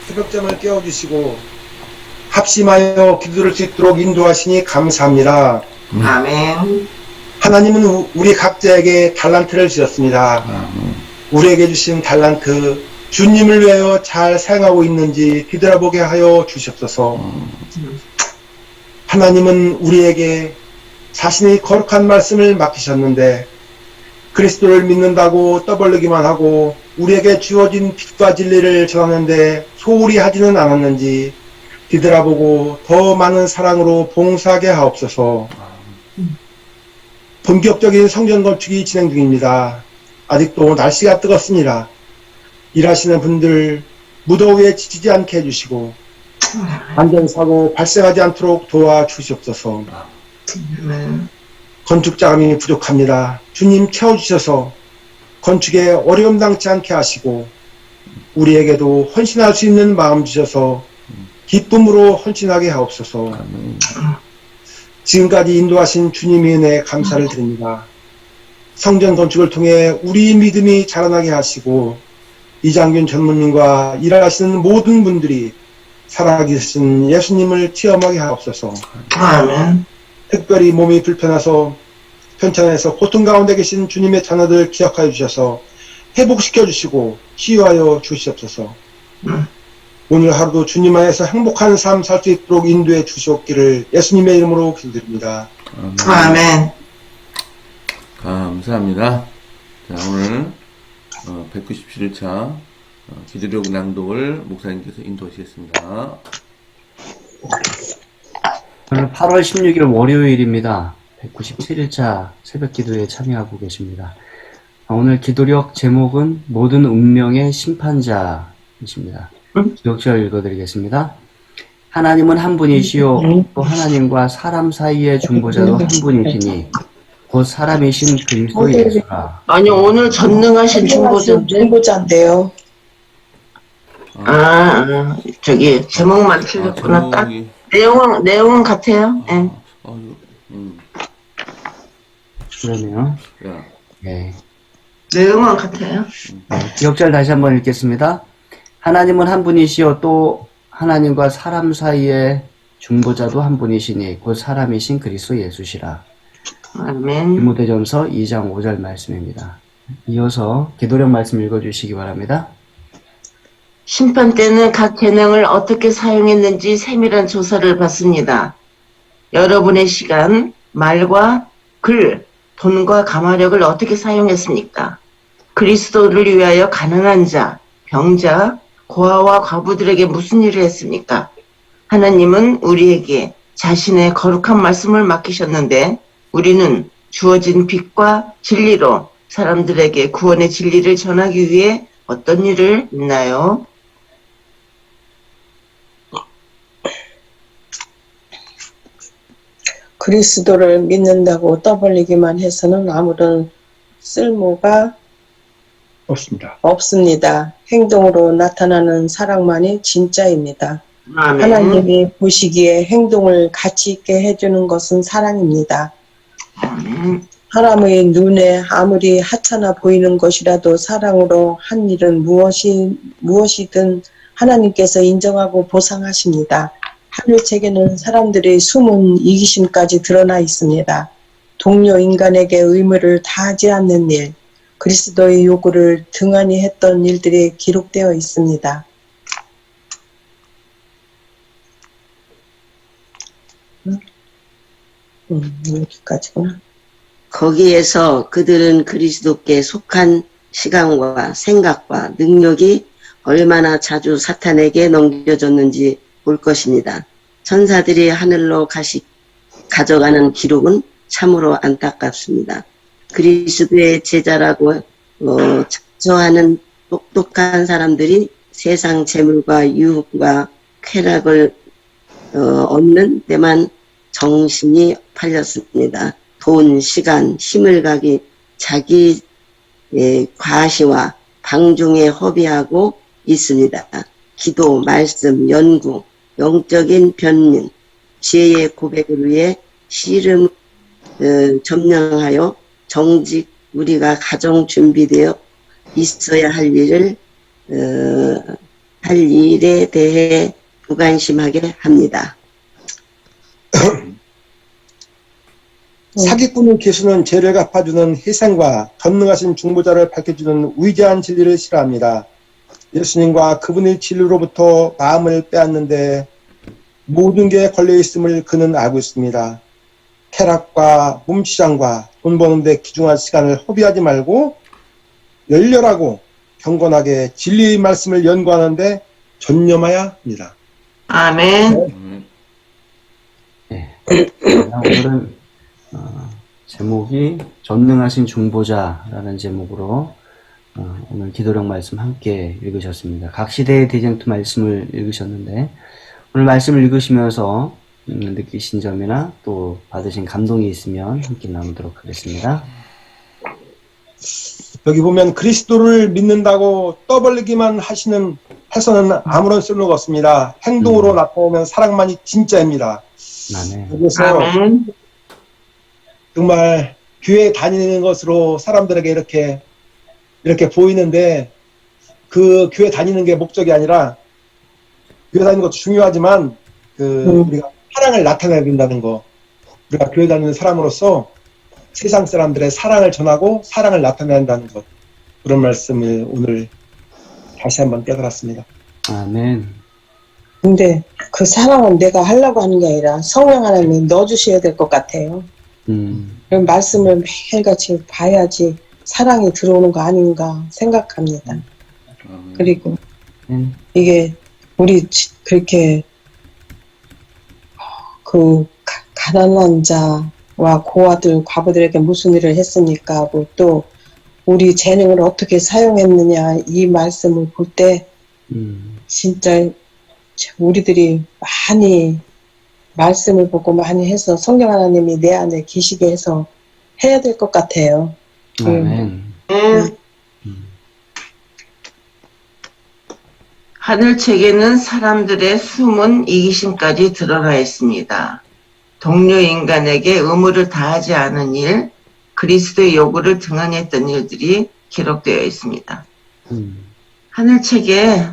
새벽잠을 깨워주시고 합심하여 기도를 수 있도록 인도하시니 감사합니다. 아멘. 하나님은 우리 각자에게 달란트를 주셨습니다. 우리에게 주신 달란트, 주님을 위하여 잘 사용하고 있는지 뒤돌아보게 하여 주시옵소서. 하나님은 우리에게 자신의 거룩한 말씀을 맡기셨는데 그리스도를 믿는다고 떠벌리기만 하고 우리에게 주어진 빛과 진리를 전하는데 소홀히 하지는 않았는지 뒤돌아보고 더 많은 사랑으로 봉사하게 하옵소서. 본격적인 성전 건축이 진행 중입니다. 아직도 날씨가 뜨겁습니다. 일하시는 분들 무더위에 지치지 않게 해주시고 안전사고 발생하지 않도록 도와주시옵소서. 건축 자금이 부족합니다. 주님 채워주셔서 건축에 어려움 당치 않게 하시고 우리에게도 헌신할 수 있는 마음 주셔서 기쁨으로 헌신하게 하옵소서. 지금까지 인도하신 주님의 은혜에 감사를 드립니다. 성전 건축을 통해 우리 믿음이 자라나게 하시고 이장균 전무님과 일하시는 모든 분들이 살아계신 예수님을 체험하게 하옵소서. 아멘. 특별히 몸이 불편해서 편찮아서 고통 가운데 계신 주님의 자녀들 기억하여 주셔서 회복시켜 주시고 치유하여 주시옵소서. 오늘 하루도 주님 안에서 행복한 삶 살 수 있도록 인도해 주시옵기를 예수님의 이름으로 기도드립니다. 아멘. 감사합니다. 자, 오늘 197일차 기도력 낭독을 목사님께서 인도하시겠습니다. 오늘 8월 16일 월요일입니다. 197일차 새벽 기도에 참여하고 계십니다. 오늘 기도력 제목은 모든 운명의 심판자이십니다. 기독절 읽어드리겠습니다. 하나님은 한 분이시요 또 하나님과 사람 사이의 중보자도 한 분이시니 곧 사람이신 그리스도 예수라. 아니, 오늘 전능하신 중보자인데요. 저기 제목만 틀렸구나. 딱 제목이... 내용은 같아요. 예. 그러네요. 야. 네. 내용은 같아요. 기억절 다시 한번 읽겠습니다. 하나님은 한 분이시요 또 하나님과 사람 사이의 중보자도 한 분이시니 곧 사람이신 그리스도 예수시라. 아멘. 디모데전서 2장 5절 말씀입니다. 이어서 기도력 말씀 읽어주시기 바랍니다. 심판 때는 각 재능을 어떻게 사용했는지 세밀한 조사를 받습니다. 여러분의 시간, 말과 글, 돈과 감화력을 어떻게 사용했습니까? 그리스도를 위하여 가난한 자, 병자, 고아와 과부들에게 무슨 일을 했습니까? 하나님은 우리에게 자신의 거룩한 말씀을 맡기셨는데 우리는 주어진 빛과 진리로 사람들에게 구원의 진리를 전하기 위해 어떤 일을 했나요? 그리스도를 믿는다고 떠벌리기만 해서는 아무런 쓸모가 없습니다. 행동으로 나타나는 사랑만이 진짜입니다. 아멘. 하나님이 보시기에 행동을 가치 있게 해주는 것은 사랑입니다. 사람의 눈에 아무리 하찮아 보이는 것이라도 사랑으로 한 일은 무엇이든 하나님께서 인정하고 보상하십니다. 하늘책에는 사람들의 숨은 이기심까지 드러나 있습니다. 동료 인간에게 의무를 다하지 않는 일, 그리스도의 요구를 등한히 했던 일들이 기록되어 있습니다. 여기까지구나. 거기에서 그들은 그리스도께 속한 시간과 생각과 능력이 얼마나 자주 사탄에게 넘겨졌는지 볼 것입니다. 천사들이 하늘로 가져가는 기록은 참으로 안타깝습니다. 그리스도의 제자라고 자처하는 똑똑한 사람들이 세상 재물과 유혹과 쾌락을 얻는 데만 정신이 팔렸습니다. 돈, 시간, 힘을 가기 자기 과시와 방종에 허비하고 있습니다. 기도, 말씀, 연구, 영적인 변민, 지혜의 고백을 위해 씨름 점령하여 정직 우리가 가정 준비되어 있어야 할 일을 할 일에 대해 무관심하게 합니다. 사기꾼인 기수는 죄를 갚아주는 희생과 전능하신 중보자를 밝혀주는 위대한 진리를 싫어합니다. 예수님과 그분의 진리로부터 마음을 빼앗는데 모든 게 걸려있음을 그는 알고 있습니다. 쾌락과 몸시장과 돈 버는데 기중할 시간을 허비하지 말고 열렬하고 경건하게 진리의 말씀을 연구하는데 전념해야 합니다. 아멘. 오늘은 제목이 전능하신 중보자라는 제목으로 오늘 기도령 말씀 함께 읽으셨습니다. 각 시대의 대쟁투 말씀을 읽으셨는데 오늘 말씀을 읽으시면서 느끼신 점이나 또 받으신 감동이 있으면 함께 나누도록 하겠습니다. 여기 보면 그리스도를 믿는다고 떠벌리기만 해서는 아무런 쓸모가 없습니다. 행동으로 나타내면 사랑만이 진짜입니다. 아멘. 그래서 아멘. 정말 교회 다니는 것으로 사람들에게 이렇게 보이는데 그 교회 다니는 게 목적이 아니라 교회 다니는 것도 중요하지만 우리가 사랑을 나타내야 된다는 거. 우리가 교회 다니는 사람으로서 세상 사람들의 사랑을 전하고 사랑을 나타내야 한다는 것. 그런 말씀을 오늘 다시 한번 깨달았습니다. 아멘. 근데 그 사랑은 내가 하려고 하는 게 아니라 성령 하나님이 넣어주셔야 될 것 같아요. 그런 말씀을 매일같이 봐야지 사랑이 들어오는 거 아닌가 생각합니다. 그리고 이게 우리 그렇게 그 가난한 자와 고아들, 과부들에게 무슨 일을 했습니까 하고 또 우리 재능을 어떻게 사용했느냐 이 말씀을 볼 때 진짜 우리들이 많이 말씀을 보고 많이 해서 성령 하나님이 내 안에 계시게 해서 해야 될 것 같아요. 아멘. 하늘책에는 사람들의 숨은 이기심까지 드러나 있습니다. 동료 인간에게 의무를 다하지 않은 일, 그리스도의 요구를 등한했던 일들이 기록되어 있습니다. 하늘책에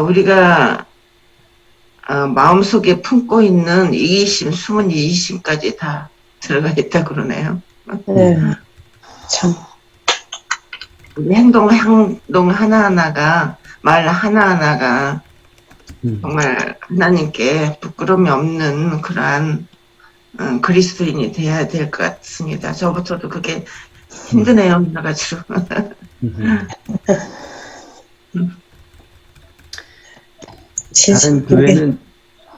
우리가 마음속에 품고 있는 이기심, 숨은 이기심까지 다 들어가 있다 그러네요. 참. 우리 행동 하나하나가, 말 하나하나가 정말 하나님께 부끄러움이 없는 그러한 그리스도인이 돼야 될 것 같습니다. 저부터도 그게 힘드네요. 그래가지고. 다른 교회는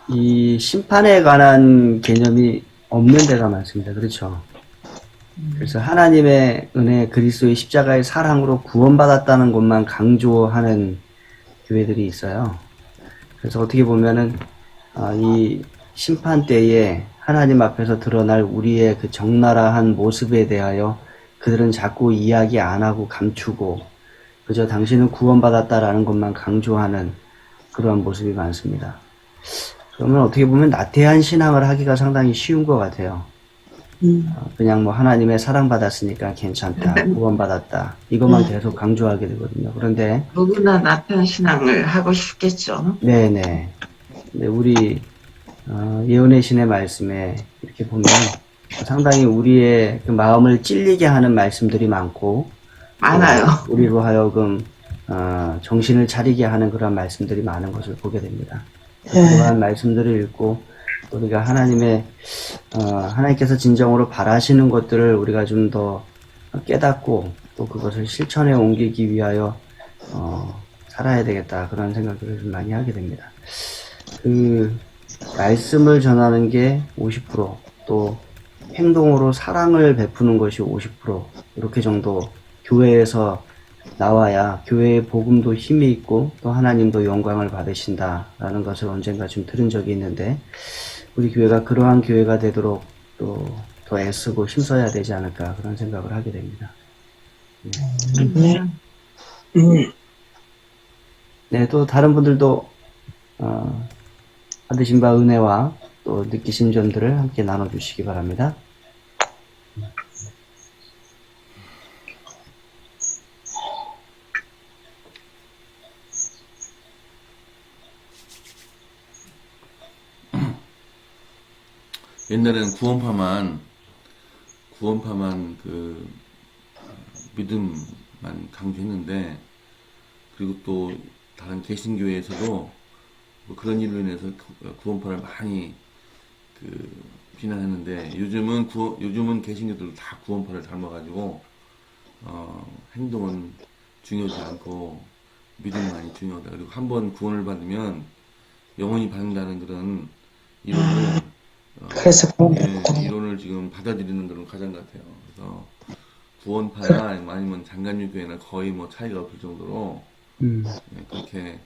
이 심판에 관한 개념이 없는 데가 많습니다. 그렇죠? 그래서 하나님의 은혜, 그리스도의 십자가의 사랑으로 구원받았다는 것만 강조하는 교회들이 있어요. 그래서 어떻게 보면은 이 심판 때에 하나님 앞에서 드러날 우리의 그 적나라한 모습에 대하여 그들은 자꾸 이야기 안 하고 감추고 그저 당신은 구원받았다라는 것만 강조하는 그러한 모습이 많습니다. 그러면 어떻게 보면 나태한 신앙을 하기가 상당히 쉬운 것 같아요. 그냥 뭐 하나님의 사랑받았으니까 괜찮다, 구원받았다 이것만 계속 강조하게 되거든요. 그런데 누구나 나태한 신앙을 하고 싶겠죠. 네네. 근데 우리 예언의 신의 말씀에 이렇게 보면 상당히 우리의 그 마음을 찔리게 하는 말씀들이 많고 많아요. 우리로 하여금 정신을 차리게 하는 그런 말씀들이 많은 것을 보게 됩니다. 그러한 말씀들을 읽고 우리가 하나님께서 진정으로 바라시는 것들을 우리가 좀 더 깨닫고 또 그것을 실천에 옮기기 위하여 살아야 되겠다 그런 생각들을 좀 많이 하게 됩니다. 그 말씀을 전하는 게 50%, 또 행동으로 사랑을 베푸는 것이 50% 이렇게 정도 교회에서 나와야 교회의 복음도 힘이 있고 또 하나님도 영광을 받으신다라는 것을 언젠가 좀 들은 적이 있는데 우리 교회가 그러한 교회가 되도록 또 더 애쓰고 힘써야 되지 않을까 그런 생각을 하게 됩니다. 네, 또 다른 분들도 받으신 바 은혜와 또 느끼신 점들을 함께 나눠주시기 바랍니다. 옛날에는 구원파만 그 믿음만 강조했는데, 그리고 또 다른 개신교회에서도 뭐 그런 일로 인해서 구원파를 많이 그 비난했는데, 요즘은 개신교들도 다 구원파를 닮아가지고 행동은 중요하지 않고 믿음만이 중요하다. 그리고 한번 구원을 받으면 영원히 받는다는 그런 이론을 그래서 이론을 지금 받아들이는 그런 과정 같아요. 그래서 구원파나 아니면 장간유교회나 거의 뭐 차이가 없을 정도로 그렇게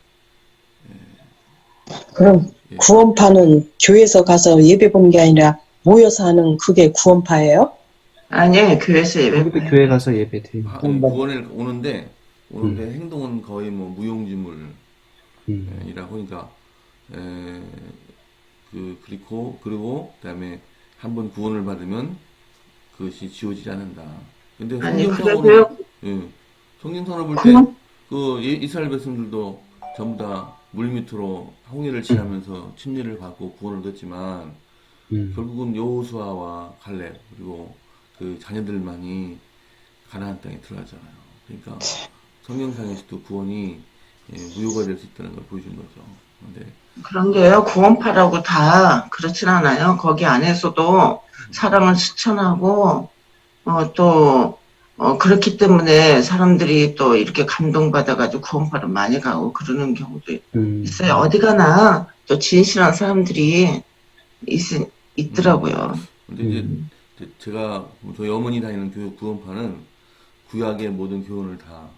그럼 구원파는 교회에서 가서 예배 본 게 아니라 모여서 하는 그게 구원파예요? 아니, 교회에서 예배. 거기도 교회 가서 예배 드리고. 구원에 오는데 행동은 거의 뭐 무용지물이라고 하니까 그리고 그다음에 한번 구원을 받으면 그것이 지워지지 않는다. 근데 아니, 성경상으로 성경상으로 볼 때 그 이스라엘 백성들도 전부 다 물밑으로 홍해를 지나면서 침례를 받고 구원을 얻었지만 결국은 여호수아와 갈렙 그리고 그 자녀들만이 가나안 땅에 들어가잖아요. 그러니까 성경상에서도 구원이 무효가 될 수 있다는 걸 보여준 거죠. 근데 그런데요, 구원파라고 다 그렇진 않아요. 거기 안에서도 사랑을 실천하고, 그렇기 때문에 사람들이 또 이렇게 감동받아가지고 구원파를 많이 가고 그러는 경우도 있어요. 어디 가나 또 진실한 사람들이 있더라고요. 근데 이제 제가 저희 어머니 다니는 구원파는 구약의 모든 교훈을 다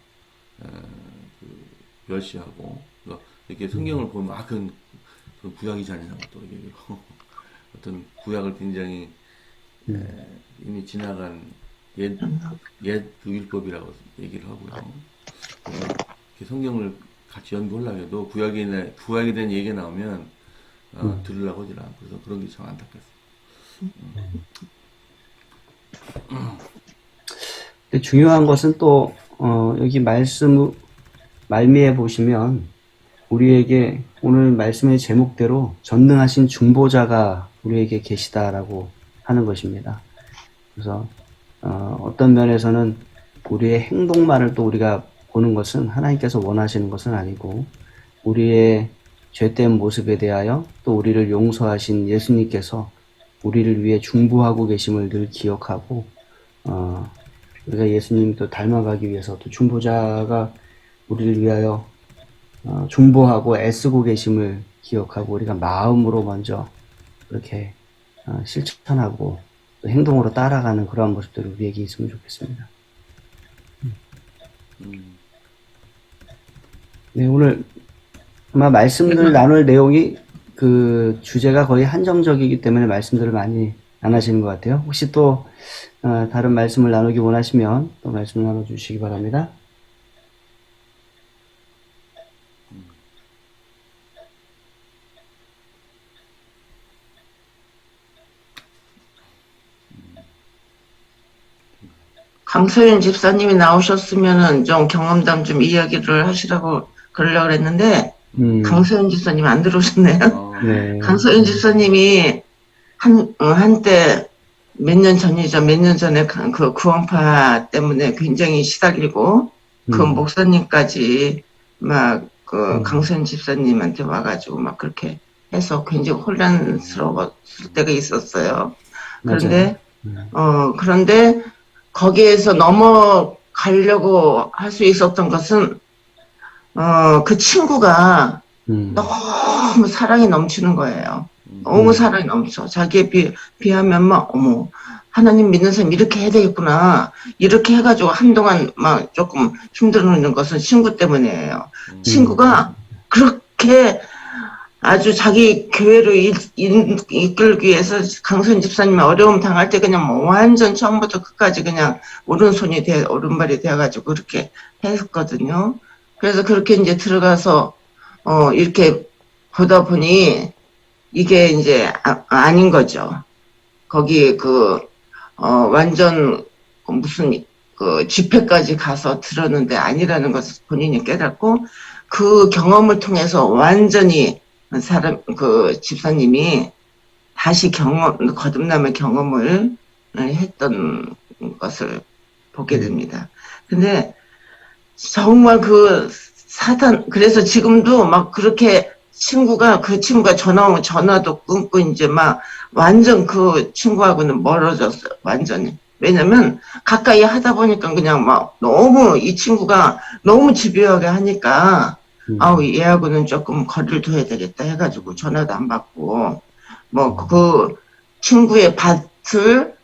멸시하고 이렇게 성경을 보면 그건 구약이잖아요. 또 이게 어떤 구약을 굉장히 이미 지나간 옛 그 율법이라고 얘기를 하고요. 이렇게 성경을 같이 연구하려고 해도 구약에 대한 얘기가 나오면 들으려고 하질 않고 그래서 그런 게 참 안타깝습니다. 근데 중요한 것은 또 여기 말미에 보시면 우리에게 오늘 말씀의 제목대로 전능하신 중보자가 우리에게 계시다라고 하는 것입니다. 그래서 어떤 면에서는 우리의 행동만을 또 우리가 보는 것은 하나님께서 원하시는 것은 아니고 우리의 죄된 모습에 대하여 또 우리를 용서하신 예수님께서 우리를 위해 중보하고 계심을 늘 기억하고 우리가 예수님도 닮아가기 위해서 또 중보자가 우리를 위하여 중보하고 애쓰고 계심을 기억하고 우리가 마음으로 먼저 그렇게 실천하고 또 행동으로 따라가는 그러한 모습들이 우리에게 있으면 좋겠습니다. 네, 오늘 아마 말씀들 나눌 내용이 그 주제가 거의 한정적이기 때문에 말씀들을 많이 안 하시는 것 같아요. 혹시 또 다른 말씀을 나누기 원하시면 또 말씀을 나눠주시기 바랍니다. 강서윤 집사님이 나오셨으면은 좀 경험담 좀 이야기를 하시라고 그러려고 그랬는데 강서윤 집사님 안 들어오셨네요. 네. 강서윤 집사님이 한때 몇 년 전에 그 구원파 때문에 굉장히 시달리고 그 목사님까지 막 그 강서윤 집사님한테 와가지고 막 그렇게 해서 굉장히 혼란스러웠을 때가 있었어요. 그런데 그런데 거기에서 넘어가려고 할 수 있었던 것은 그 친구가 너무 사랑이 넘치는 거예요. 너무 사랑이 넘쳐. 자기에 비하면 막 어머 하나님 믿는 사람 이렇게 해야 되겠구나. 이렇게 해가지고 한동안 막 조금 힘들어하는 것은 친구 때문이에요. 친구가 그렇게 아주 자기 교회로 이끌기 위해서 강선 집사님이 어려움 당할 때 그냥 뭐 완전 처음부터 끝까지 그냥 오른발이 되어가지고 그렇게 했거든요. 그래서 그렇게 이제 들어가서 이렇게 보다 보니 이게 이제 아닌 거죠. 거기 완전 무슨 집회까지 가서 들었는데 아니라는 것을 본인이 깨닫고 그 경험을 통해서 완전히 집사님이 다시 거듭남의 경험을 했던 것을 보게 됩니다. 근데 정말 그 사단, 그래서 지금도 막 그렇게 그 친구가 전화 오면 전화도 끊고 이제 막 완전 그 친구하고는 멀어졌어요. 완전히. 왜냐면 가까이 하다 보니까 그냥 막 너무 이 친구가 너무 집요하게 하니까 아우 얘하고는 조금 거리를 둬야 되겠다 해가지고 전화도 안 받고 뭐 그 친구의 밭을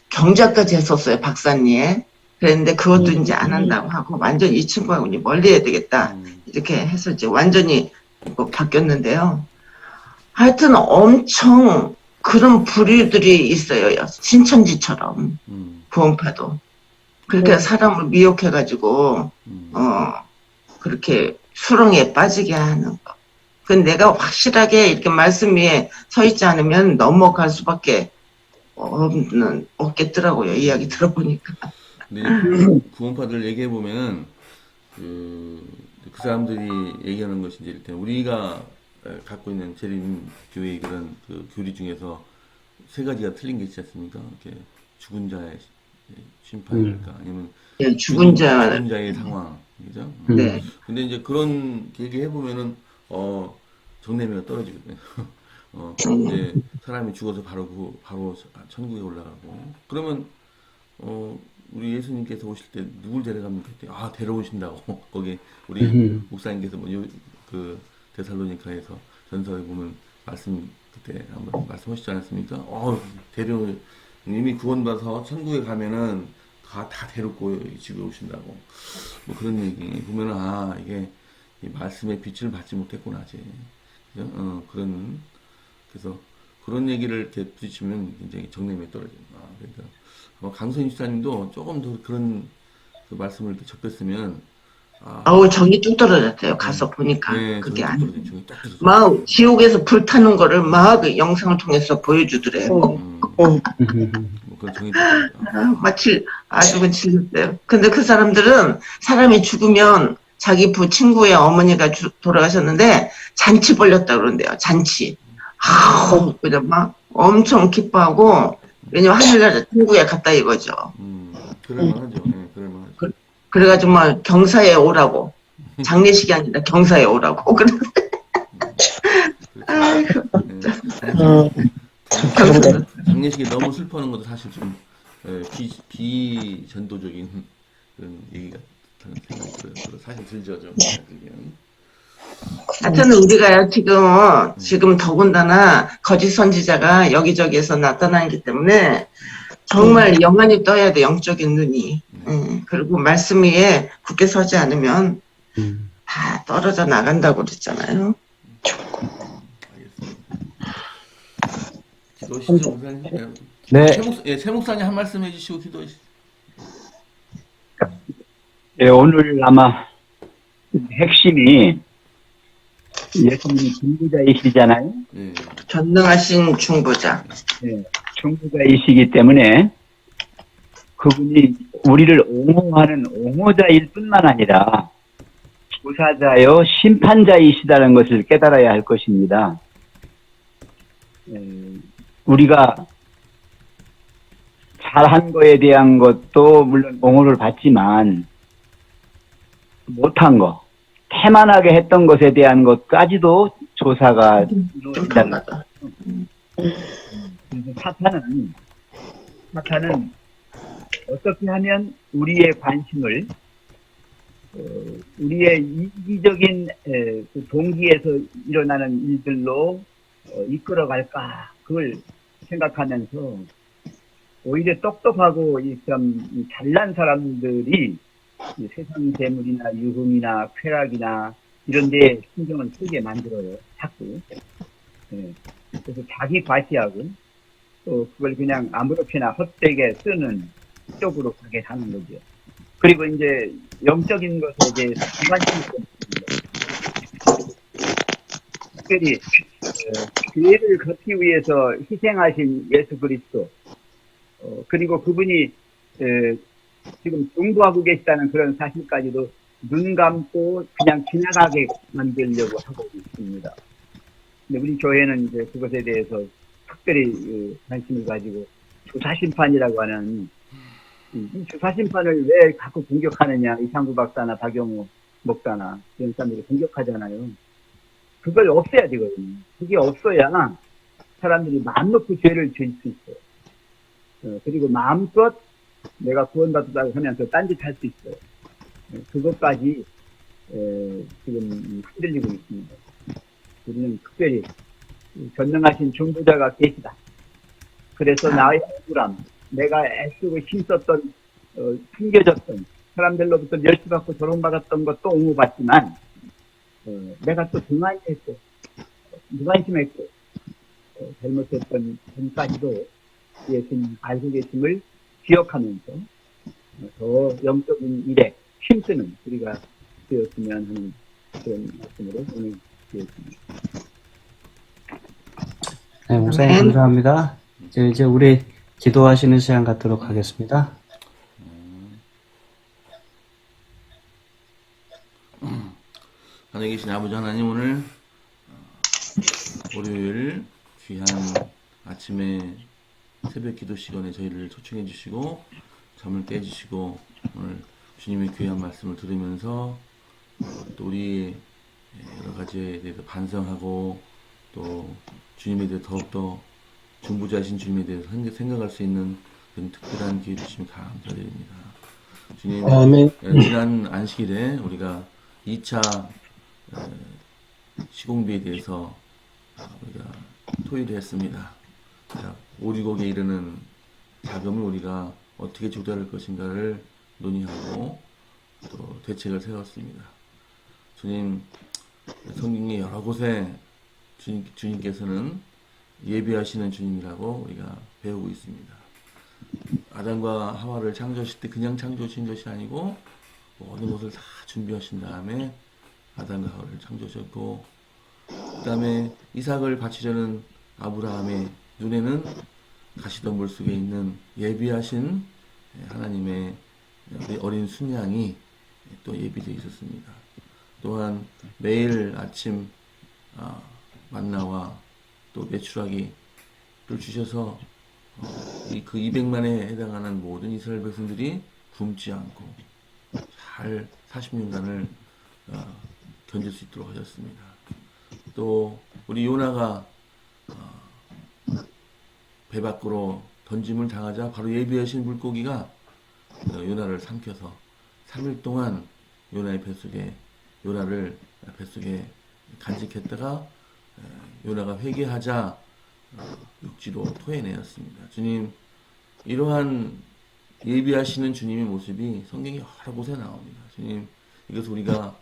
경작까지 했었어요. 박사님. 그랬는데 그것도 이제 안 한다고 하고 완전 이 친구하고 이제 멀리 해야 되겠다 이렇게 해서 이제 완전히 바뀌었는데요. 하여튼 엄청 그런 부류들이 있어요. 신천지처럼 구원파도 그렇게 사람을 미혹해가지고 그렇게 수렁에 빠지게 하는 거. 그 내가 확실하게 이렇게 말씀 위에 서 있지 않으면 넘어갈 수밖에 없겠더라고요. 이야기 들어보니까. 근데 구원파들 얘기해 보면은 그 사람들이 얘기하는 것이 이제 일단 우리가 갖고 있는 재림 교회의 그런 그 교리 중에서 세 가지가 틀린 게 있지 않습니까? 이렇게 죽은 자의 심판일까 아니면 네, 죽은 자의 상황, 그죠? 네. 근데 이제 그런 얘기해 보면은 정내미가 떨어지거든요. 이제 사람이 죽어서 바로 천국에 올라가고 그러면 우리 예수님께서 오실 때 누굴 데려갑니까? 아, 데려오신다고. 거기 우리 목사님께서 그 데살로니가에서 전서에 보면 그때 한번 말씀하시지 않았습니까? 이미 구원받아서 천국에 가면은 다 데리고 집에 오신다고. 뭐 그런 얘기 보면은 이게 이 말씀의 빛을 받지 못했구나 아직. 그죠? 그래서 그런 얘기를 이렇게 부딪히면 굉장히 정념에 떨어집니다. 그러니까 강선희 집사님도 조금 더 그런 그 말씀을 이렇게 접했으면 정이 뚝 떨어졌대요. 가서 보니까 네, 그게 정이 아니에요. 정이 딱 떨어졌어요. 막 지옥에서 불타는 거를 막 그 영상을 통해서 보여주더래요. 뭐 그런 정이 떨어졌죠. 마치 아주 그 질렸대요. 근데 그 사람들은 사람이 죽으면 자기 친구의 어머니가 돌아가셨는데 잔치 벌렸다 그러는데요. 잔치. 그냥 막 엄청 기뻐하고 왜냐면 하늘나라 천국에 갔다 이거죠. 그럴만하죠. 네, 그럴만하죠. 그래가지고 막 경사에 오라고. 장례식이 아니라 경사에 오라고. 아이고. 장례식이 너무 슬퍼하는 것도 사실 좀 비전도적인 그런 얘기가 생각이 들어요. 사실 들죠, 좀. 하여튼 우리가 지금 더군다나 거짓 선지자가 여기저기에서 나타나기 때문에 정말 영안이 떠야 돼, 영적인 눈이. 그리고 말씀 위에 굳게 서지 않으면 다 떨어져 나간다고 그랬잖아요. 기도하시죠, 목사님. 네. 최 목사님 한 말씀 해주시고 기도하시죠. 예, 오늘 아마 핵심이 예수님이 중보자이시잖아요. 네. 전능하신 중보자. 네, 중보자이시기 때문에 그분이 우리를 옹호하는 옹호자일 뿐만 아니라 조사자요 심판자이시다는 것을 깨달아야 할 것입니다. 우리가 잘한 거에 대한 것도 물론 옹호를 받지만 못한 거, 태만하게 했던 것에 대한 것까지도 조사가 이루어진다는 거죠. 사탄은 어떻게 하면 우리의 관심을 우리의 이기적인 그 동기에서 일어나는 일들로 이끌어갈까 그걸 생각하면서 오히려 똑똑하고 좀 잘난 사람들이 세상 재물이나 유흥이나 쾌락이나 이런 데 신경을 쓰게 만들어요. 자꾸. 네. 그래서 자기 과시하고 또 그걸 그냥 아무렇게나 헛되게 쓰는 쪽으로 가게 하는 거죠. 그리고 이제 영적인 것에 대해서 관심이 있습니다. 특별히 교회를 걷기 위해서 희생하신 예수 그리스도 그리고 그분이 지금 중보하고 계시다는 그런 사실까지도 눈 감고 그냥 지나가게 만들려고 하고 있습니다. 근데 우리 교회는 이제 그것에 대해서 특별히 관심을 가지고 주사심판이라고 하는 이 주사심판을 왜 자꾸 공격하느냐, 이상구 박사나 박영호 목사나 이런 사람들이 공격하잖아요. 그걸 없애야 되거든요. 그게 없어야 사람들이 마음 놓고 죄를 지을 수 있어요. 그리고 마음껏 내가 구원받았다고 하면서 딴짓할 수 있어요. 그것까지 지금 흔들리고 있습니다. 우리는 특별히 전능하신 중보자가 계시다. 그래서 나의 억울함, 내가 애쓰고 힘썼던 숨겨졌던 사람들로부터 멸시받고 조롱받았던 것도 옹호받지만 내가 또 등한했고 무관심했고 잘못했던 점까지도 예수님 알고 계심을 기억하면서 더 영적인 일에 힘쓰는 우리가 되었으면 하는 그런 말씀으로 오늘 드렸습니다. 네, 목사님 감사합니다. 이제 우리 기도하시는 시간 갖도록 하겠습니다. 하늘에 계신 아버지 하나님, 오늘 월요일 귀한 아침에 새벽 기도 시간에 저희를 초청해 주시고 잠을 깨주시고 오늘 주님의 귀한 말씀을 들으면서 또 우리 여러 가지에 대해서 반성하고 또 주님에 대해 더욱더 중보자이신 주님에 대해서 생각할 수 있는 그런 특별한 기회 주시면 감사드립니다. 주님, 아멘. 지난 안식일에 우리가 2차 시공비에 대해서 우리가 토의를 했습니다. 오리곡에 이르는 자금을 우리가 어떻게 조달할 것인가를 논의하고 또 대책을 세웠습니다. 주님, 성경의 여러 곳에 주님께서는 예비하시는 주님이라고 우리가 배우고 있습니다. 아담과 하와를 창조하실 때 그냥 창조하신 것이 아니고 모든 것을 다 준비하신 다음에 아담과 하와를 창조하셨고, 그 다음에 이삭을 바치려는 아브라함의 눈에는 가시덤불 속에 있는 예비하신 하나님의 어린 순양이 또 예비되어 있었습니다. 또한 매일 아침 만나와 또 메추라기를 주셔서 그 200만에 해당하는 모든 이스라엘 백성들이 굶지 않고 잘 40년간을 견딜 수 있도록 하셨습니다. 또 우리 요나가 배 밖으로 던짐을 당하자 바로 예비하신 물고기가 요나를 삼켜서 3일 동안 요나를 뱃속에 간직했다가 요나가 회개하자 육지로 토해내었습니다. 주님, 이러한 예비하시는 주님의 모습이 성경에 여러 곳에 나옵니다. 주님, 이것을 우리가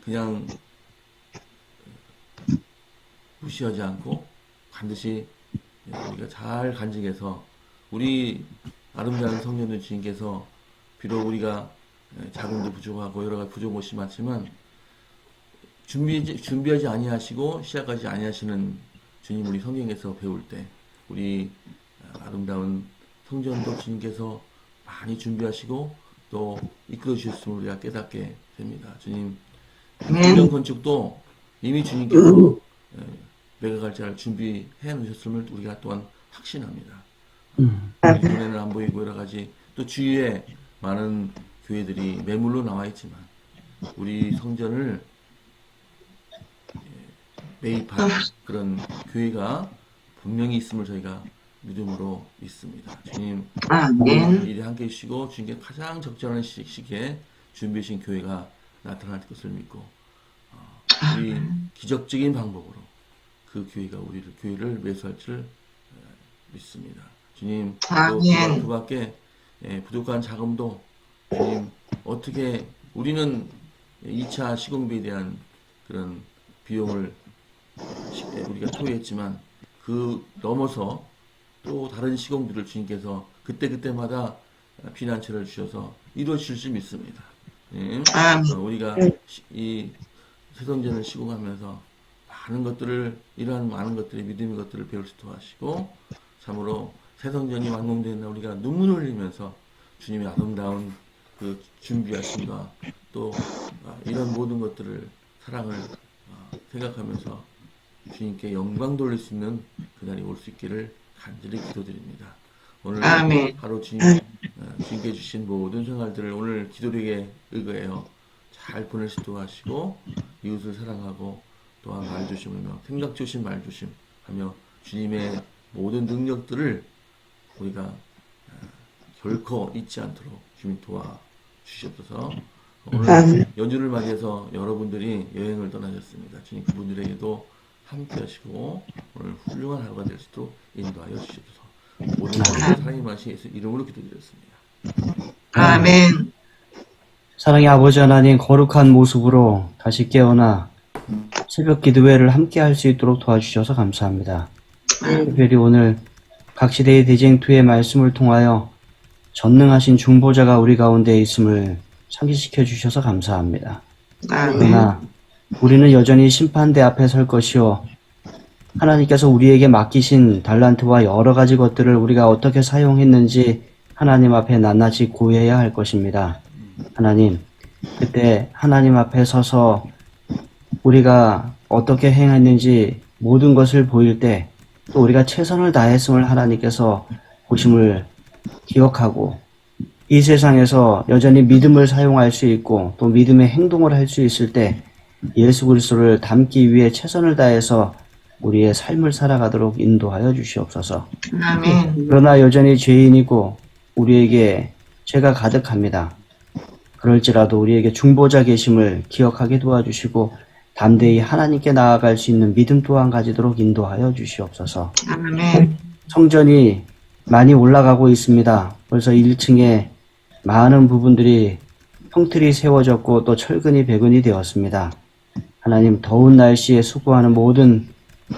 그냥 무시하지 않고 반드시 우리가 잘 간직해서 우리 아름다운 성년들 주님께서 비록 우리가 자금도 부족하고 여러 가지 부족함이 많지만 준비하지 아니하시고 시작하지 아니하시는 주님, 우리 성경에서 배울 때 우리 아름다운 성전도 주님께서 많이 준비하시고 또 이끌어 주셨음을 우리가 깨닫게 됩니다. 주님, 성전 건축도 이미 주님께서 매각할 자를 준비해 놓으셨음을 우리가 또한 확신합니다. 우리 눈에는 안 보이고 여러 가지 또 주위에 많은 교회들이 매물로 나와 있지만 우리 성전을 매입한 그런 교회가 분명히 있음을 저희가 믿음으로 믿습니다. 주님, 일에 함께 해주시고 주님께 가장 적절한 시기에 준비하신 교회가 나타날 것을 믿고 우리 기적적인 방법으로 그 교회를 매수할 줄 믿습니다. 주님, 또 그 밖에 부족한 자금도 주님, 어떻게 우리는 2차 시공비에 대한 그런 비용을 우리가 토해했지만 그 넘어서 또 다른 시공들을 주님께서 그때마다 피난처를 주셔서 이루어질 줄 믿습니다. 우리가 이 새성전을 시공하면서 이러한 많은 것들의 믿음의 것들을 배울 수 있도록 하시고 참으로 새성전이 완공된 날 우리가 눈물을 흘리면서 주님의 아름다운 그 준비하심과 또 이런 모든 것들을 사랑을 생각하면서 주님께 영광 돌릴 수 있는 그날이 올 수 있기를 간절히 기도드립니다. 오늘 아멘. 하루 주님께 주신 모든 생활들을 오늘 기도력에 의거해요. 잘 보낼 수 있도록 하시고 이웃을 사랑하고 또한 말조심하며 생각조심 말조심하며 주님의 모든 능력들을 우리가 결코 잊지 않도록 주님 도와주시옵소서. 오늘 연휴를 맞이해서 여러분들이 여행을 떠나셨습니다. 주님 그분들에게도 함께 하시고 오늘 훌륭한 하루가 될 수도 인도하여 주시옵소서. 모든 것을 사랑의 마시 예수 이름으로 기도드렸습니다. 아멘. 사랑의 아버지 하나님, 거룩한 모습으로 다시 깨어나 새벽 기도회를 함께 할 수 있도록 도와주셔서 감사합니다. 특별히 오늘 각 시대의 대쟁투의 말씀을 통하여 전능하신 중보자가 우리 가운데 있음을 상기시켜 주셔서 감사합니다. 그러나 우리는 여전히 심판대 앞에 설 것이요, 하나님께서 우리에게 맡기신 달란트와 여러 가지 것들을 우리가 어떻게 사용했는지 하나님 앞에 낱낱이 고해야 할 것입니다. 하나님, 그때 하나님 앞에 서서 우리가 어떻게 행했는지 모든 것을 보일 때 또 우리가 최선을 다했음을 하나님께서 보심을 기억하고 이 세상에서 여전히 믿음을 사용할 수 있고 또 믿음의 행동을 할 수 있을 때 예수 그리스도를 닮기 위해 최선을 다해서 우리의 삶을 살아가도록 인도하여 주시옵소서. 아멘. 그러나 여전히 죄인이고 우리에게 죄가 가득합니다. 그럴지라도 우리에게 중보자 계심을 기억하게 도와주시고 담대히 하나님께 나아갈 수 있는 믿음 또한 가지도록 인도하여 주시옵소서. 아멘. 성전이 많이 올라가고 있습니다. 벌써 1층에 많은 부분들이 평틀이 세워졌고 또 철근이 배근이 되었습니다. 하나님, 더운 날씨에 수고하는 모든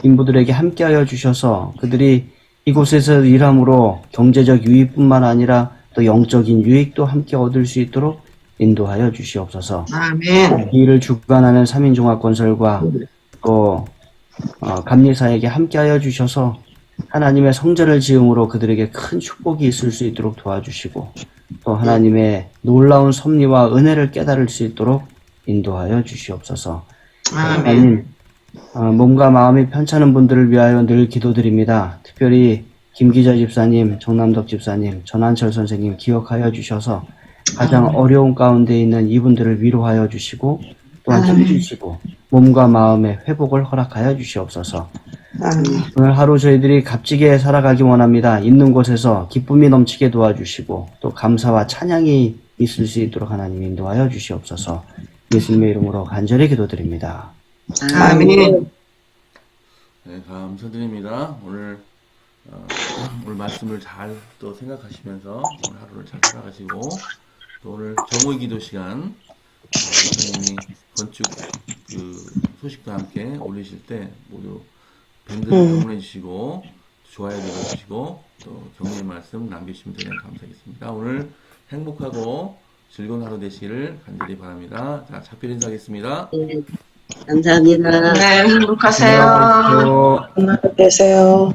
인부들에게 함께하여 주셔서 그들이 이곳에서 일함으로 경제적 유익뿐만 아니라 또 영적인 유익도 함께 얻을 수 있도록 인도하여 주시옵소서. 아멘. 이 일을 주관하는 3인종합건설과 또 감리사에게 함께하여 주셔서 하나님의 성전을 지음으로 그들에게 큰 축복이 있을 수 있도록 도와주시고 또 하나님의 놀라운 섭리와 은혜를 깨달을 수 있도록 인도하여 주시옵소서. 하나님, 몸과 마음이 편찮은 분들을 위하여 늘 기도드립니다. 특별히 김기자 집사님, 정남덕 집사님, 전한철 선생님 기억하여 주셔서 가장 어려운 가운데 있는 이분들을 위로하여 주시고 또한 힘주시고 몸과 마음의 회복을 허락하여 주시옵소서. 오늘 하루 저희들이 값지게 살아가기 원합니다. 있는 곳에서 기쁨이 넘치게 도와주시고 또 감사와 찬양이 있을 수 있도록 하나님 인도하여 주시옵소서. 예수님의 이름으로 간절히 기도드립니다. 아멘. 네, 감사드립니다. 오늘 말씀을 잘 또 생각하시면서 오늘 하루를 잘 살아가시고 또 오늘 정오의 기도 시간 선생님이 건축 소식과 함께 올리실 때 모두 밴드를 응원해 주시고 좋아요 눌러주시고 또 격려의 말씀 남겨주시면 대단히 감사하겠습니다. 오늘 행복하고 즐거운 하루 되시기를 간절히 바랍니다. 자, 작별 인사하겠습니다. 감사합니다. 네, 행복하세요. 안녕히 계세요.